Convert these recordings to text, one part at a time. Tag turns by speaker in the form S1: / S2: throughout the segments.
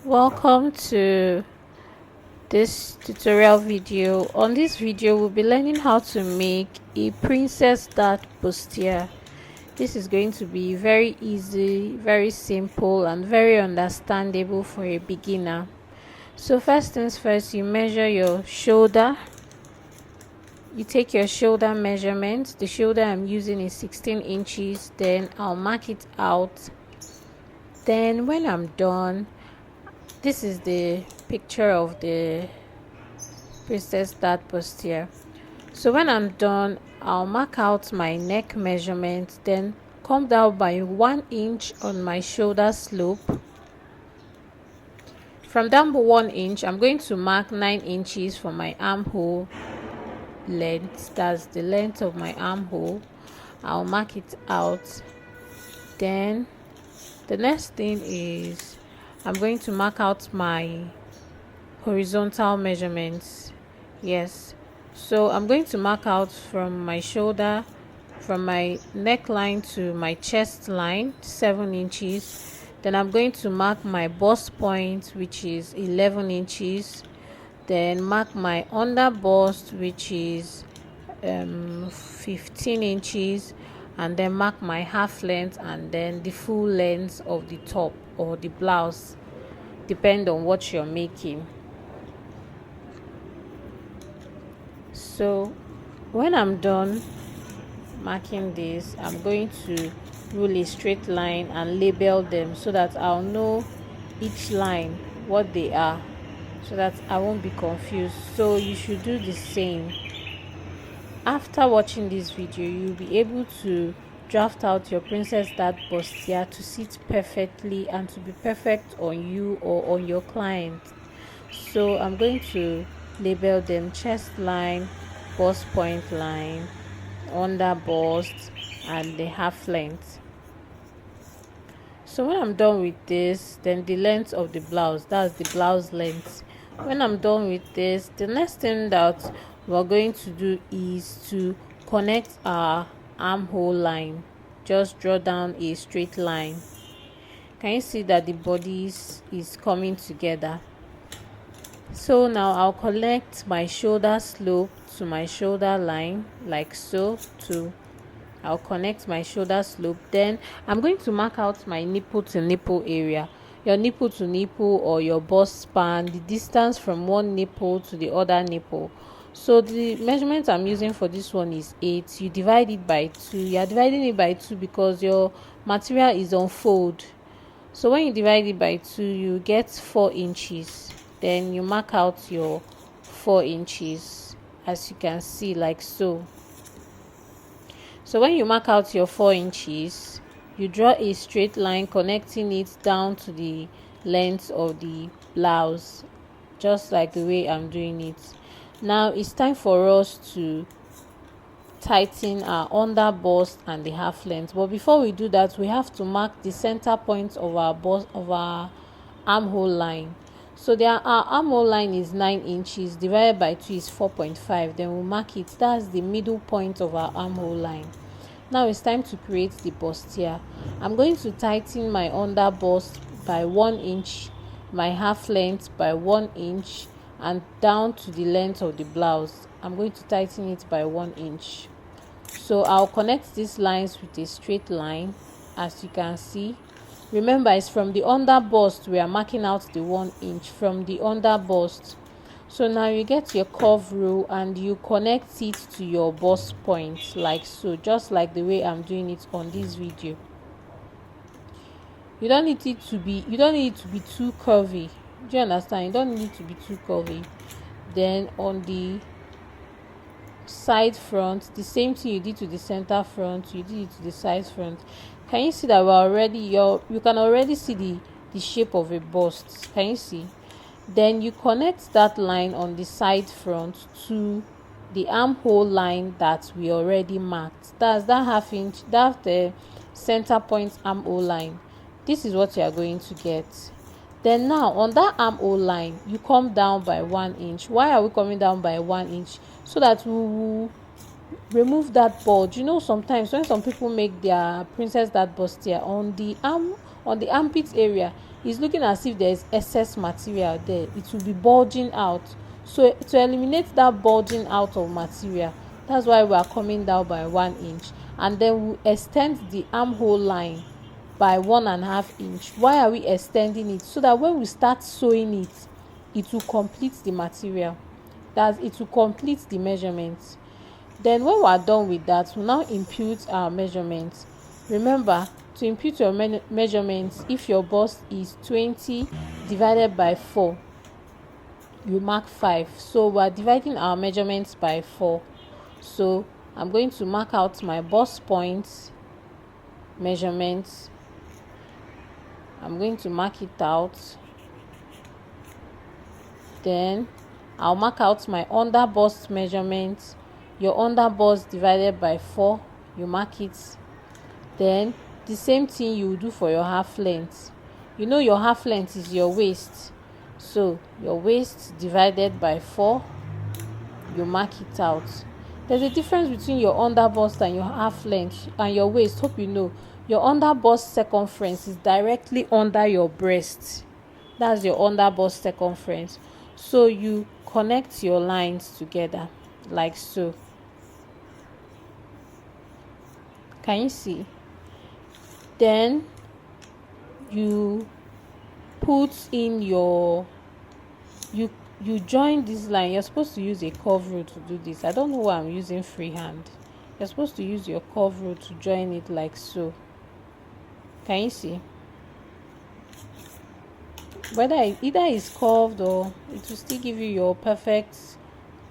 S1: Welcome to this tutorial video. On this video we'll be learning how to make a princess dart bustier. This is going to be very easy, very simple and very understandable for a beginner. So first things first, you measure your shoulder. You take your shoulder measurement. The shoulder I'm using is 16 inches. Then I'll mark it out. Then when I'm done, this is the picture of the princess dart bustier. So when I'm done, I'll mark out my neck measurement, then come down by 1 inch on my shoulder slope. From down by 1 inch, I'm going to mark 9 inches for my armhole length. That's the length of my armhole. I'll mark it out. Then the next thing is I'm going to mark out my horizontal measurements. Yes, so I'm going to mark out from my shoulder, from my neckline to my chest line, 7 inches. Then I'm going to mark my bust point, which is 11 inches. Then mark my under bust, which is 15 inches. And then mark my half length and then the full length of the top or the blouse, depend on what you're making. So when I'm done marking this, I'm going to rule a straight line and label them so that I'll know each line what they are, so that I won't be confused. So you should do the same. After watching this video, you'll be able to draft out your princess dart bustier to sit perfectly and to be perfect on you or on your client. So I'm going to label them: chest line, bust point line, under bust, and the half length. So when I'm done with this, then the length of the blouse, that's the blouse length. When I'm done with this, the next thing that we're going to do is to connect our armhole line. Just draw down a straight line. Can you see that the body is coming together? So now I'll connect my shoulder slope to my shoulder line, like so. I'll connect my shoulder slope. Then I'm going to mark out my nipple to nipple area. Your nipple to nipple or your bust span, the distance from one nipple to the other nipple. So the measurement I'm using for this one is 8. You divide it by 2. You are dividing it by 2 because your material is on fold. So when you divide it by 2, you get 4 inches. Then you mark out your 4 inches, as you can see, like so. So when you mark out your 4 inches, you draw a straight line connecting it down to the length of the blouse, just like the way I'm doing it. Now it's time for us to tighten our under bust and the half length. But before we do that, we have to mark the center point of our bust, of our armhole line. So our armhole line is 9 inches, divided by 2 is 4.5. Then we'll mark it. That's the middle point of our armhole line. Now it's time to create the bustier. I'm going to tighten my under bust by 1 inch, my half length by 1 inch, and down to the length of the blouse. I'm going to tighten it by 1 inch. So I'll connect these lines with a straight line, as you can see. Remember, it's from the under bust we are marking out the 1 inch, from the under bust. So now you get your curve rule and you connect it to your bust point, like so, just like the way I'm doing it on this video. You don't need it to be too curvy. Do you understand? You don't need it to be too curvy. Then on the side front, the same thing you did to the center front, you did it to the side front. Can you see that you can already see the shape of a bust? Can you see? Then you connect that line on the side front to the armhole line that we already marked. That's that half inch, that's the center point armhole line. This is what you are going to get. Then now on that armhole line, you come down by 1 inch. Why are we coming down by 1 inch? So that we will remove that bulge. You know, sometimes when some people make their princess dart bustier, on the on the armpit area, it's looking as if there is excess material there. It will be bulging out. So to eliminate that bulging out of material, that's why we are coming down by 1 inch, and then we extend the armhole line by 1.5 inch. Why are we extending it? So that when we start sewing it, it will complete the material. It will complete the measurements. Then when we are done with that, we now impute our measurements. Remember to impute your measurements. If your bust is 20 divided by 4, you mark 5. So we are dividing our measurements by 4. So I'm going to mark out my bust points measurements. I'm going to mark it out. Then I'll mark out my under bust measurements. Your under bust divided by 4, you mark it. Then the same thing you do for your half length. You know your half length is your waist, so your waist divided by 4, you mark it out. There's a difference between your under bust and your half length and your waist. Hope you know your under bust circumference is directly under your breast. That's your under bust circumference. So you connect your lines together like so. Can you see? Then you put in your you join this line. You're supposed to use a curve rule to do this. I don't know why I'm using freehand. You're supposed to use your curve rule to join it like so. Can you see? Whether either is curved or it will still give you your perfect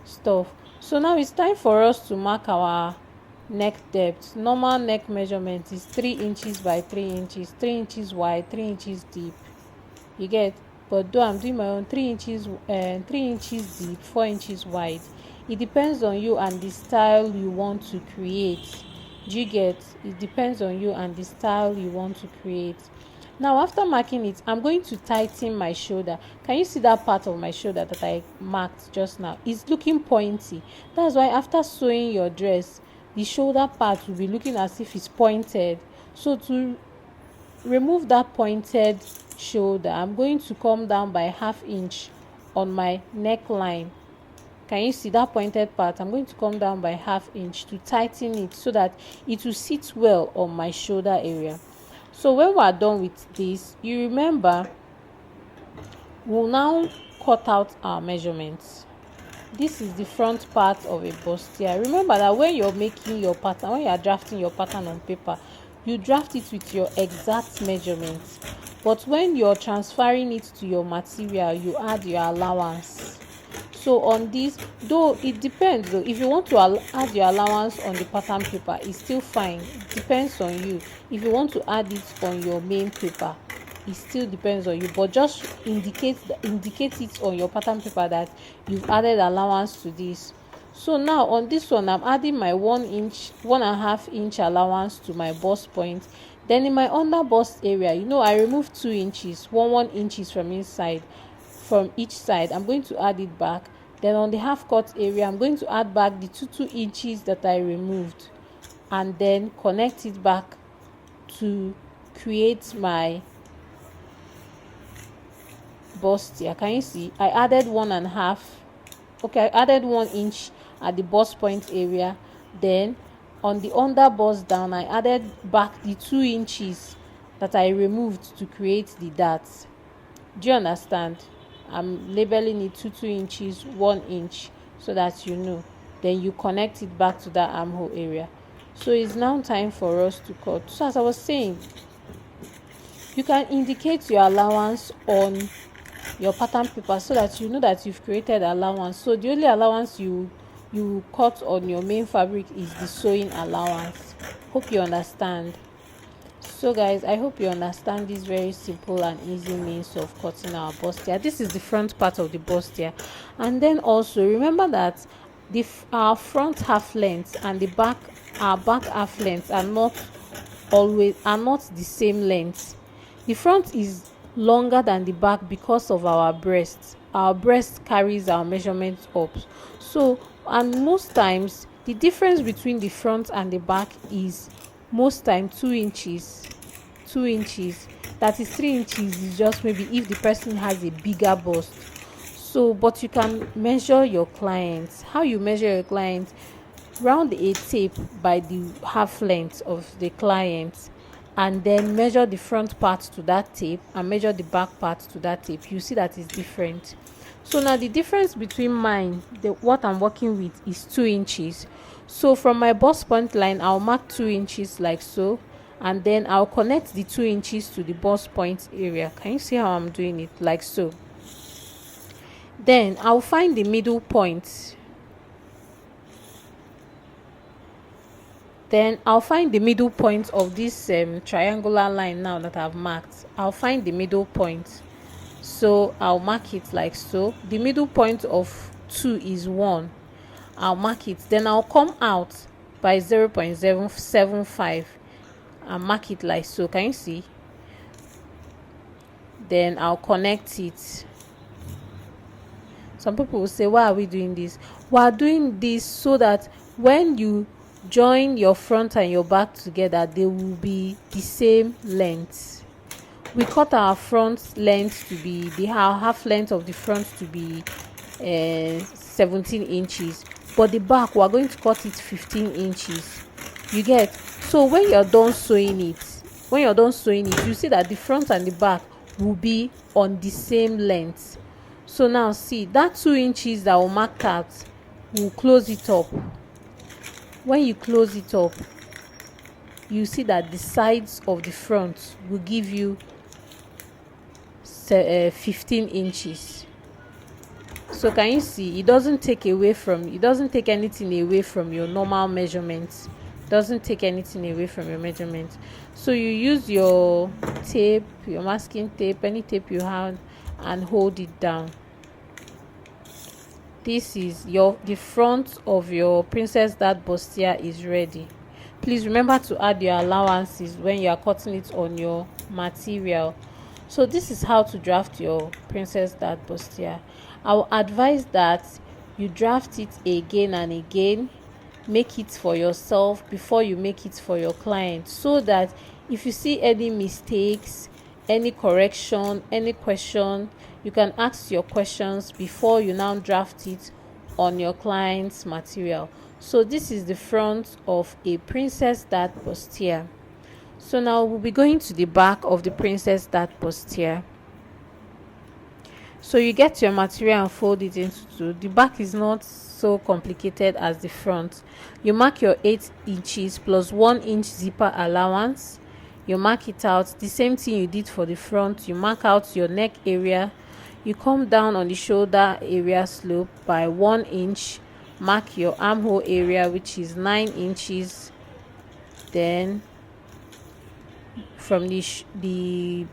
S1: stuff. So now it's time for us to mark our neck depth. Normal neck measurement is 3 inches by 3 inches, 3 inches wide, 3 inches deep. You get? But though I'm doing my own 3 inches deep, 4 inches wide. It depends on you and the style you want to create. Do you get? It depends on you and the style you want to create. Now after marking it, I'm going to tighten my shoulder. Can you see that part of my shoulder that I marked just now? It's looking pointy. That's why after sewing your dress, the shoulder part will be looking as if it's pointed. So to remove that pointed shoulder, I'm going to come down by 1/2 inch on my neckline. Can you see that pointed part? I'm going to come down by 1/2 inch to tighten it so that it will sit well on my shoulder area. So when we are done with this, you remember we'll now cut out our measurements. This is the front part of a bustier. Remember that when you're making your pattern, when you are drafting your pattern on paper, you draft it with your exact measurements. But when you're transferring it to your material, you add your allowance. So on this, though it depends though, if you want to add your allowance on the pattern paper, it's still fine. It depends on you. If you want to add it on your main paper, it still depends on you, but just indicate it on your pattern paper that you've added allowance to this. So now on this one, I'm adding my 1.5 inch allowance to my bust point. Then in my under bust area, I removed 2 inches, 1 inches from inside, from each side. I'm going to add it back. Then on the half cut area, I'm going to add back the 2 inches that I removed, and then connect it back to create my bustier. Can you see? I added 1.5. Okay, I added 1 inch at the bust point area. Then on the under bust down, I added back the 2 inches that I removed to create the darts. Do you understand? I'm labeling it 2 inches, 1 inch, so that you know. Then you connect it back to that armhole area. So it's now time for us to cut. So as I was saying, you can indicate your allowance on your pattern paper so that you know that you've created allowance. So the only allowance you cut on your main fabric is the sewing allowance. Hope you understand. So guys, I hope you understand this very simple and easy means of cutting our bustier. This is the front part of the bustier. And then also remember that our front half length and our back half length are not the same length. The front is longer than the back because of our breast. Our breast carries our measurements up. So, and most times the difference between the front and the back is most time 2 inches. that is 3 inches is just maybe if the person has a bigger bust. So but you can measure your clients. How you measure your client? Round a tape by the half length of the client, and then measure the front part to that tape and measure the back part to that tape. You see that is different. So now the difference between mine, what I'm working with, is 2 inches. So from my bust point line, I'll mark 2 inches like so, and then I'll connect the 2 inches to the bust point area. Can you see how I'm doing it? Like so. Then I'll find the middle point. Then I'll find the middle point of this triangular line now that I've marked. I'll find the middle point. So I'll mark it like so. The middle point of 2 is 1. I'll mark it. Then I'll come out by 0.775 and mark it like so. Can you see? Then I'll connect it. Some people will say, why are we doing this? We are doing this so that when you join your front and your back together, they will be the same length. We cut our front length to be the half length of the front to be 17 inches, but the back we are going to cut it 15 inches. You get? So when you're done sewing it, you see that the front and the back will be on the same length. So now see that 2 inches that will mark out, we'll close it up. When you close it up, you see that the sides of the front will give you 15 inches. So can you see, it doesn't take anything away from your normal measurements. Doesn't take anything away from your measurements. So you use your tape, your masking tape, any tape you have, and hold it down. This is the front of your princess dart bustier is ready. Please remember to add your allowances when you are cutting it on your material. So this is how to draft your princess dart bustier. I will advise that you draft it again and again. Make it for yourself before you make it for your client, so that if you see any mistakes, any correction, any question, you can ask your questions before you now draft it on your client's material. So this is the front of a princess dart bustier. So now we'll be going to the back of the princess dart bustier. So you get your material and fold it into two. The back is not so complicated as the front. You mark your 8 inches plus 1 inch zipper allowance. You mark it out. The same thing you did for the front. You mark out your neck area. You come down on the shoulder area slope by 1 inch. Mark your armhole area, which is 9 inches. Then from the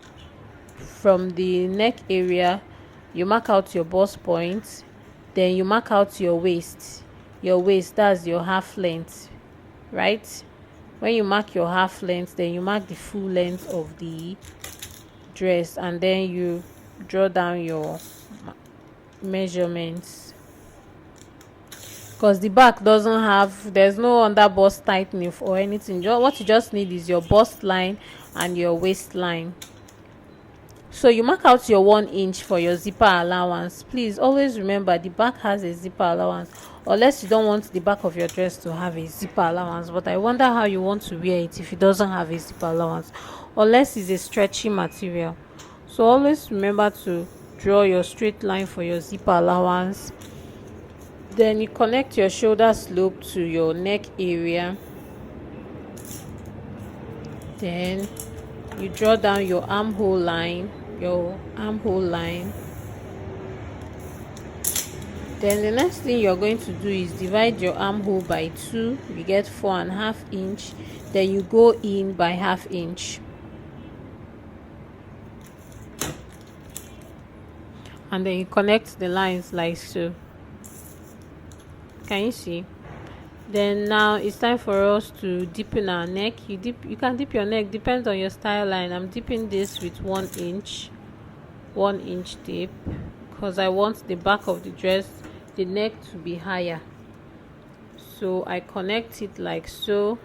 S1: neck area, you mark out your bust point. Then you mark out your waist. That's your half length, right? When you mark your half length, then you mark the full length of the dress, and then you draw down your measurements. Because the back there's no under bust tightening or anything. What you just need is your bust line and your waistline. So you mark out your 1 inch for your zipper allowance. Please always remember the back has a zipper allowance, unless you don't want the back of your dress to have a zipper allowance. But I wonder how you want to wear it if it doesn't have a zipper allowance, unless it's a stretchy material. So always remember to draw your straight line for your zipper allowance. Then you connect your shoulder slope to your neck area. Then you draw down your armhole line. Then the next thing you're going to do is divide your armhole by 2. You get 4.5 inch. Then you go in by 1/2 inch. And then you connect the lines like so. Can you see? Then now it's time for us to deepen our neck. You can dip your neck, depends on your style line. I'm dipping this with 1 inch tape, because I want the back of the dress, the neck, to be higher. So I connect it like so.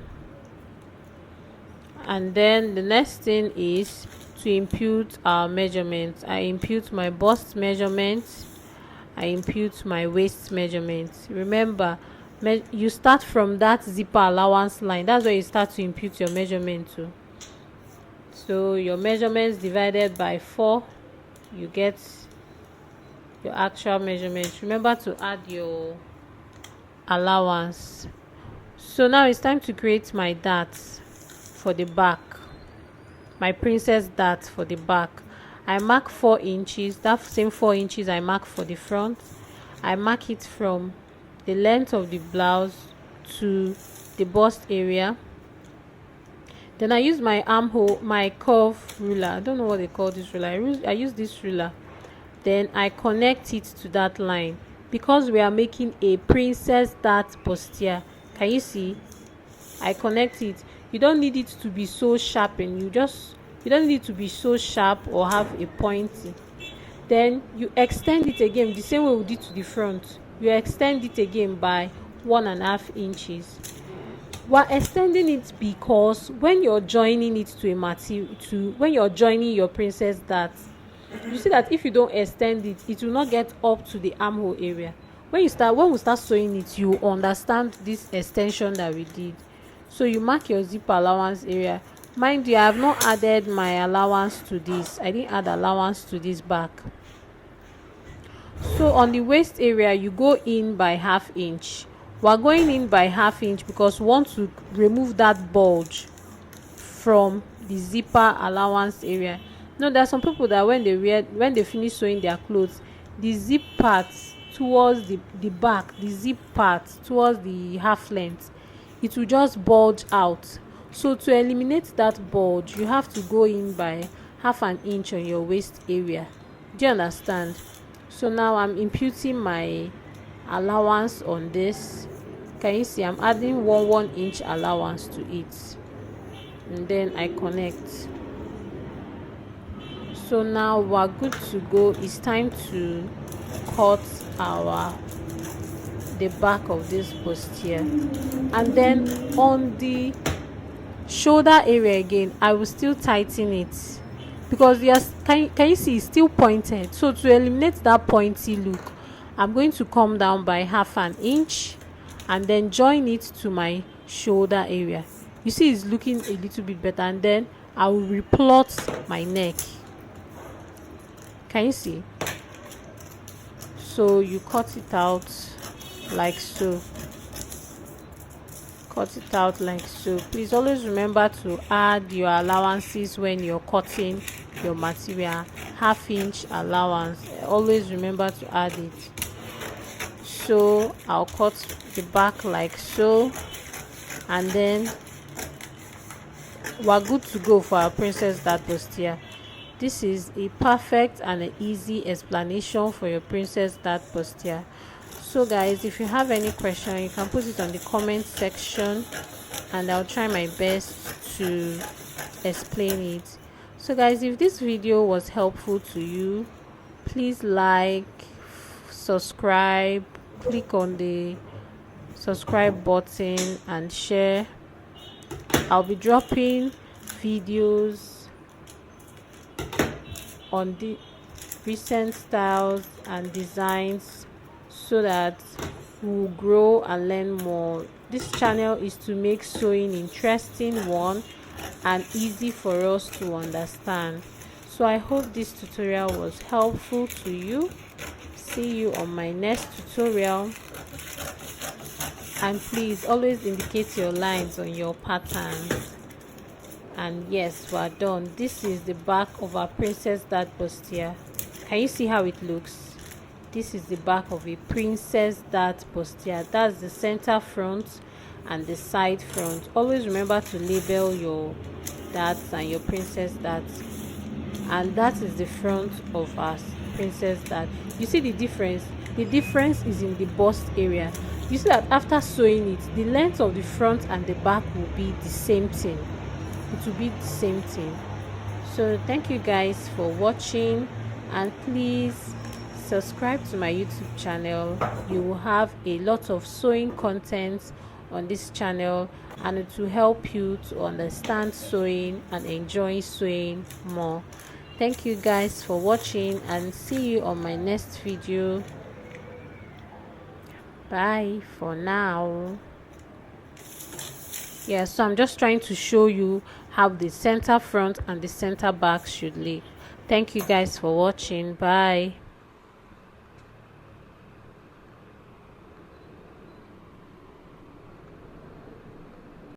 S1: And then the next thing is to impute our measurements. I impute my bust measurements, I impute my waist measurements. Remember, you start from that zipper allowance line. That's where you start to impute your measurement to. So your measurements divided by 4, you get your actual measurements. Remember to add your allowance. So now it's time to create my darts for the back, my princess dart for the back. I mark 4 inches. That same 4 inches I mark for the front. I mark it from the length of the blouse to the bust area. Then I use my armhole, my curve ruler. I don't know what they call this ruler. I use this ruler. Then I connect it to that line because we are making a princess dart bustier. Can you see? I connect it. You don't need it to be so sharp, and you don't need it to be so sharp or have a pointy. Then you extend it again the same way we did to the front. You extend it again by 1.5 inches. We're extending it because when you're joining it to a material, when you're joining your princess dart, you see that if you don't extend it, it will not get up to the armhole area. When we start sewing it, you understand this extension that we did. So you mark your zip allowance area. Mind you, I have not added my allowance to this. I didn't add allowance to this back. So on the waist area, you go in by 1/2 inch. We're going in by 1/2 inch because we want to remove that bulge from the zipper allowance area. No, there are some people that when they finish sewing their clothes, the zip part towards the back, the zip part towards the half length, it will just bulge out. So to eliminate that bulge, you have to go in by 1/2 inch on your waist area. Do you understand? So now I'm imputing my allowance on this. Can you see I'm adding 1 inch allowance to it, and then I connect. So now we're good to go. It's time to cut the back of this bustier, and then on the shoulder area again, I will still tighten it because yes, can you see it's still pointed. So to eliminate that pointy look, I'm going to come down by 1/2 inch and then join it to my shoulder area. You see it's looking a little bit better, and then I will replot my neck. Can you see? So you cut it out like so. Cut it out like so. Please always remember to add your allowances when you're cutting your material. 1/2 inch allowance, always remember to add it. So I'll cut the back like so, and then we're good to go for our princess dart bustier. This is a perfect and an easy explanation for your princess dart bustier. So guys, if you have any question, you can put it on the comment section and I'll try my best to explain it. So guys, if this video was helpful to you, please like, subscribe, click on the subscribe button and share. I'll be dropping videos on the recent styles and designs so that we'll grow and learn more. This channel is to make sewing interesting and easy for us to understand. So I hope this tutorial was helpful to you. See you on my next tutorial, and please always indicate your lines on your patterns. And yes, we're done. This is the back of our princess dart bustier. Can you see how it looks? This is the back of a princess dart bustier. That's the center front and the side front. Always remember to label your darts and your princess darts. And that is the front of our princess dart. You see the difference? The difference is in the bust area. You see that after sewing it, the length of the front and the back will be the same thing. It will be the same thing. So thank you guys for watching, and please subscribe to my YouTube channel. You will have a lot of sewing content on this channel, and it will help you to understand sewing and enjoy sewing more. Thank you guys for watching, and see you on my next video. Bye for now. Yeah, so I'm just trying to show you how the center front and the center back should lay. Thank you guys for watching. Bye.